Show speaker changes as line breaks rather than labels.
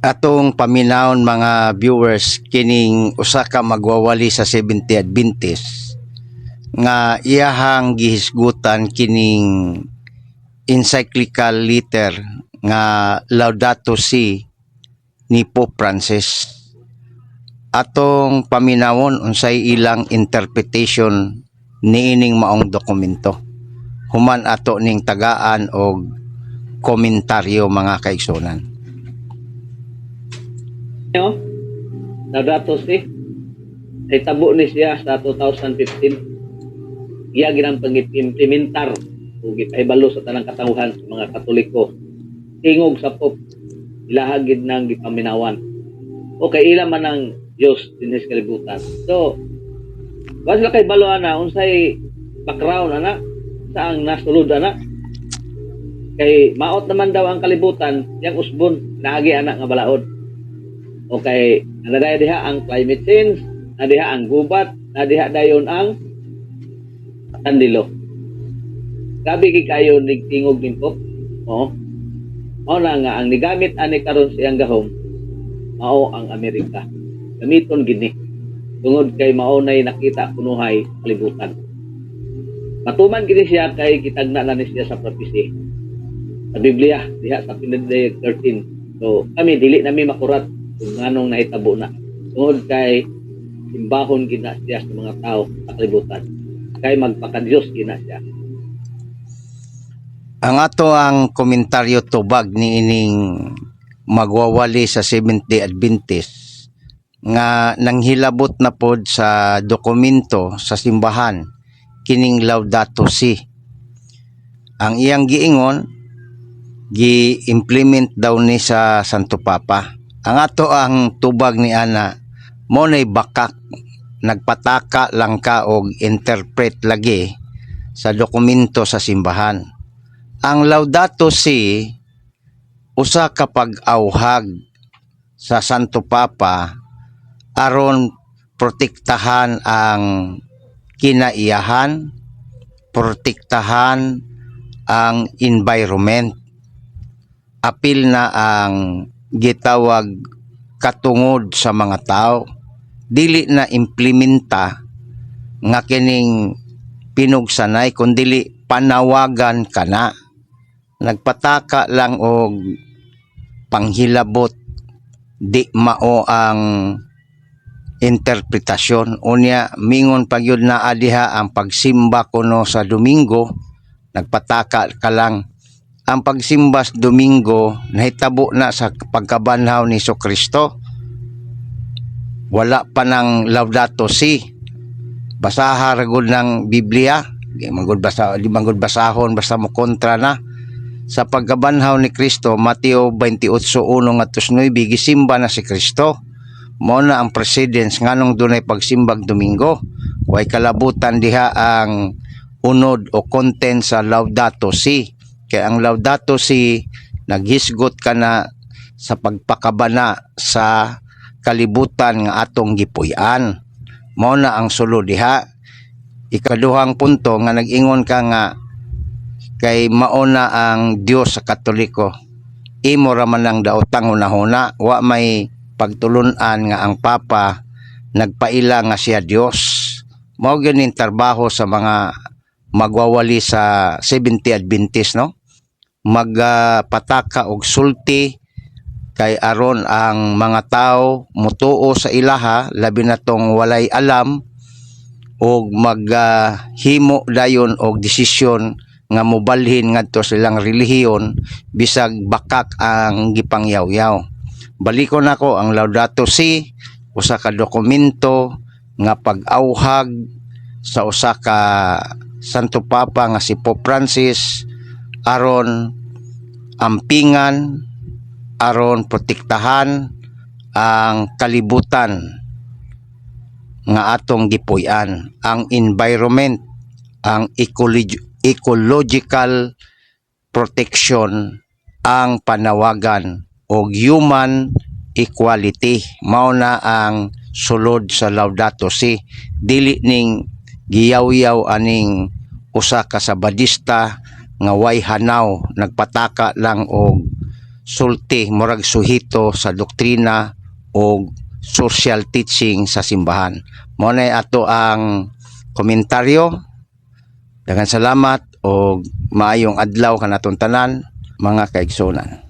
Atong paminawon mga viewers kining usa ka magwawali sa Seventh Day Adventist nga iyahang gihisgutan kining encyclical letter nga Laudato Si ni Pope Francis. Atong paminawon unsay ilang interpretation niining maong dokumento. Human ato ning tagaan og komentaryo mga kaigsunan.
Laudato Si ay tabo ni siya sa 2015. Iya ginang pag-implementar ug gipahibalo sa tanang katawhan sa mga Katoliko tingog sa Pope ilahag gid nang gipaminawan o kay ila man ang Dios dinhi sa kalibutan. So was la kay balo ana unsay background ana saang nasulod ana kay maot naman daw ang kalibutan yang usbon naagi ana nga balaod. Okay, nadiha diha ang climate change, nadiha ang gubat, nadiha dayon ang kandilo. Gabi kay kayo nigtingog din po. Oo. Mao na nga ang nigamit ani karon siyang gahom mao ang Amerika. Gamiton gini. Tungod kay mao nay nakita kunuhay kalibutan. Matuman gini siya kay kitagna na ni siya sa prophecy. Sa Biblia diha sa Pinagday 13. So kami dili nami makurat kung anong nahitabo na. Tungod kay imbahon gina siya sa mga tao sa kalibutan. Kay magpakadiyos gina siya.
Ang ato ang komentaryo tubag ni ining magwawali sa Seventh Day Adventist nga nanghilabot na pod sa dokumento sa simbahan kining Laudato Si. Ang iyang giingon gi-implement daw ni sa Santo Papa. Ang ato ang tubag ni ana mo nay bakak, nagpataka lang ka og interpret lagi sa dokumento sa simbahan. Ang Laudato Si usa ka pag-awhag sa Santo Papa aron protektahan ang kinaiyahan, protektahan ang environment. Apil na ang gitawag katungod sa mga tao, dili na implementa nga kining pinugsanay kundili panawagan kana. Nagpataka lang og panghilabot, di mao ang interpretasyon. Unya mingon pagyud na adiha ang pagsimba kuno sa Domingo, nagpataka ka lang. Ang pagsimba sa Domingo nahitabo na sa pagkabanhaw ni Jesucristo. Wala pa ng Laudato Si. Basaha ragud ng Biblia, di manggod basahon basta mo kontra na. Sa pagkabanhaw ni Kristo, Mateo 28:1 ngadto 9 gisimba na si Kristo. Mao na ang precedence nganong dunay pagsimbag Domingo. Way kalabutan diha ang unod o content sa Laudato Si. Kaya ang Laudato Si naghisgot ka na sa pagpakabana sa kalibutan nga atong gipuy-an. Mao na ang sulod diha. Ikaduhang punto nga nag-ingon ka nga kay mao na ang Dios sa Katoliko. Imo ra man ang daotang hunahuna, wa may pagtulunan nga ang Papa nagpaila nga siya Dios. Mao gyud ning trabaho sa mga magwawali sa Seventh Day Adventist, no? Magpataka og sulti kay aron ang mga tao mutuo sa ilaha, labi na tong walay alam og maghimo dayon og desisyon nga mobalhin ngadto sa ilang relihiyon bisag bakak ang gipangyaw-yaw. Balikon nako ang Laudato Si usa ka dokumento nga pag-awhag sa usa ka Santo Papa nga si Pope Francis aron ampingan, aron protektahan ang kalibutan nga atong gipuy-an, ang environment, ang ecological protection, ang panawagan o human equality. Mao na ang sulod sa Laudato Si. Dili ning giyaw-yaw aning usa ka sabadista nga way hanaw, nagpataka lang og sulti murag suhito sa doktrina o social teaching sa simbahan. Mao na ato ang komentaryo. Daghang salamat o maayong adlaw kanatong tanan mga kaigsunan.